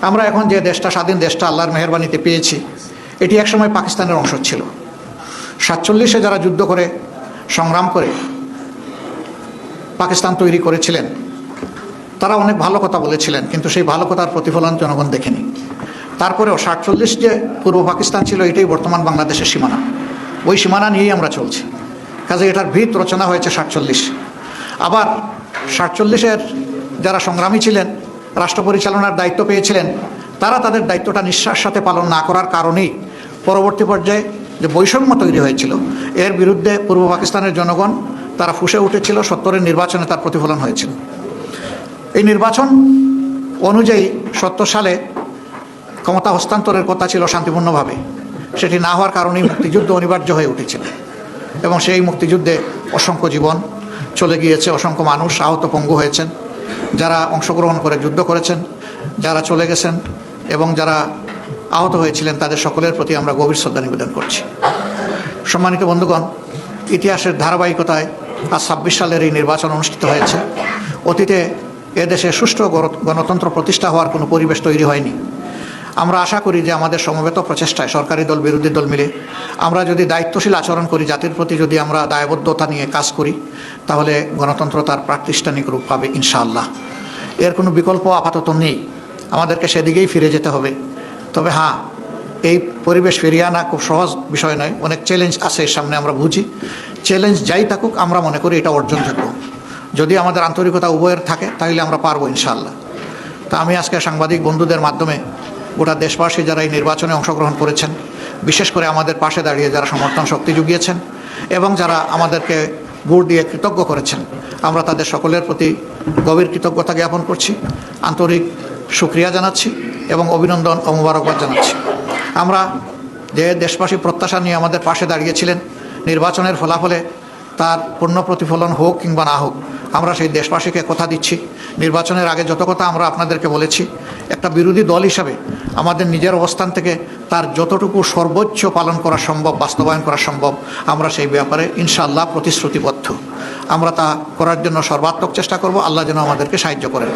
আমরা এখন যে দেশটা, স্বাধীন দেশটা আল্লাহর মেহেরবানিতে পেয়েছি, এটি একসময় পাকিস্তানের অংশ ছিল। 47-এ যারা যুদ্ধ করে সংগ্রাম করে পাকিস্তান তৈরি করেছিলেন, তারা অনেক ভালো কথা বলেছিলেন, কিন্তু সেই ভালো কথার প্রতিফলন জনগণ দেখেনি। তারপরেও 47 যে পূর্ব পাকিস্তান ছিল, এটাই বর্তমান বাংলাদেশের সীমানা। ওই সীমানা নিয়েই আমরা চলছি। কাজে এটার ভিত রচনা হয়েছে 47। আবার 47-এর যারা সংগ্রামী ছিলেন, রাষ্ট্র পরিচালনার দায়িত্ব পেয়েছিলেন, তারা তাদের দায়িত্বটা নিষ্ঠার সাথে পালন না করার কারণেই পরবর্তী পর্যায়ে যে বৈষম্য তৈরি হয়েছিল, এর বিরুদ্ধে পূর্ব পাকিস্তানের জনগণ তারা ফুঁসে উঠেছিল। 70-এর নির্বাচনে তার প্রতিফলন হয়েছিল। এই নির্বাচন অনুযায়ী 70 সালে ক্ষমতা হস্তান্তরের কথা ছিল শান্তিপূর্ণভাবে, সেটি না হওয়ার কারণেই মুক্তিযুদ্ধ অনিবার্য হয়ে উঠেছিল। এবং সেই মুক্তিযুদ্ধে অসংখ্য জীবন চলে গিয়েছে, অসংখ্য মানুষ আহত পঙ্গু হয়েছেন। যারা অংশগ্রহণ করে যুদ্ধ করেছেন, যারা চলে গেছেন এবং যারা আহত হয়েছিলেন, তাদের সকলের প্রতি আমরা গভীর শ্রদ্ধা নিবেদন করছি। সম্মানিত বন্ধুগণ, ইতিহাসের ধারাবাহিকতায় আজ 26 সালের এই নির্বাচন অনুষ্ঠিত হয়েছে। অতীতে এদেশে সুষ্ঠু গণতন্ত্র প্রতিষ্ঠা হওয়ার কোনো পরিবেশ তৈরি হয়নি। আমরা আশা করি যে আমাদের সমবেত প্রচেষ্টায় সরকারি দল বিরোধী দল মিলে আমরা যদি দায়িত্বশীল আচরণ করি, জাতির প্রতি যদি আমরা দায়বদ্ধতা নিয়ে কাজ করি, তাহলে গণতন্ত্র তার প্রাতিষ্ঠানিক রূপ পাবে ইনশাআল্লাহ। এর কোনো বিকল্প আপাতত নেই, আমাদেরকে সেদিকেই ফিরে যেতে হবে। তবে হ্যাঁ, এই পরিবেশ ফিরিয়ে আনা খুব সহজ বিষয় নয়, অনেক চ্যালেঞ্জ আছে এর সামনে, আমরা বুঝি। চ্যালেঞ্জ যাই থাকুক, আমরা মনে করি এটা অর্জনযোগ্য। যদি আমাদের আন্তরিকতা উভয়ের থাকে, তাহলে আমরা পারবো ইনশাআল্লাহ। তা আমি আজকে সাংবাদিক বন্ধুদের মাধ্যমে গোটা দেশবাসী যারা এই নির্বাচনে অংশগ্রহণ করেছেন, বিশেষ করে আমাদের পাশে দাঁড়িয়ে যারা সমর্থন শক্তি জুগিয়েছেন এবং যারা আমাদেরকে ভোট দিয়ে কৃতজ্ঞ করেছেন, আমরা তাদের সকলের প্রতি গভীর কৃতজ্ঞতা জ্ঞাপন করছি, আন্তরিক শুকরিয়া জানাচ্ছি এবং অভিনন্দন ও মোবারকবাদ জানাচ্ছি। আমরা যে দেশবাসী প্রত্যাশা নিয়ে আমাদের পাশে দাঁড়িয়েছিলেন, নির্বাচনের ফলাফলে তার পূর্ণ প্রতিফলন হোক কিংবা না হোক, আমরা সেই দেশবাসীকে কথা দিচ্ছি, নির্বাচনের আগে যত কথা আমরা আপনাদেরকে বলেছি, একটা বিরোধী দল হিসাবে আমাদের নিজের অবস্থান থেকে তার যতটুকু সর্বোচ্চ পালন করা সম্ভব, বাস্তবায়ন করা সম্ভব, আমরা সেই ব্যাপারে ইনশাআল্লাহ প্রতিশ্রুতিবদ্ধ। আমরা তা করার জন্য সর্বাত্মক চেষ্টা করব। আল্লাহ যেন আমাদেরকে সাহায্য করেন।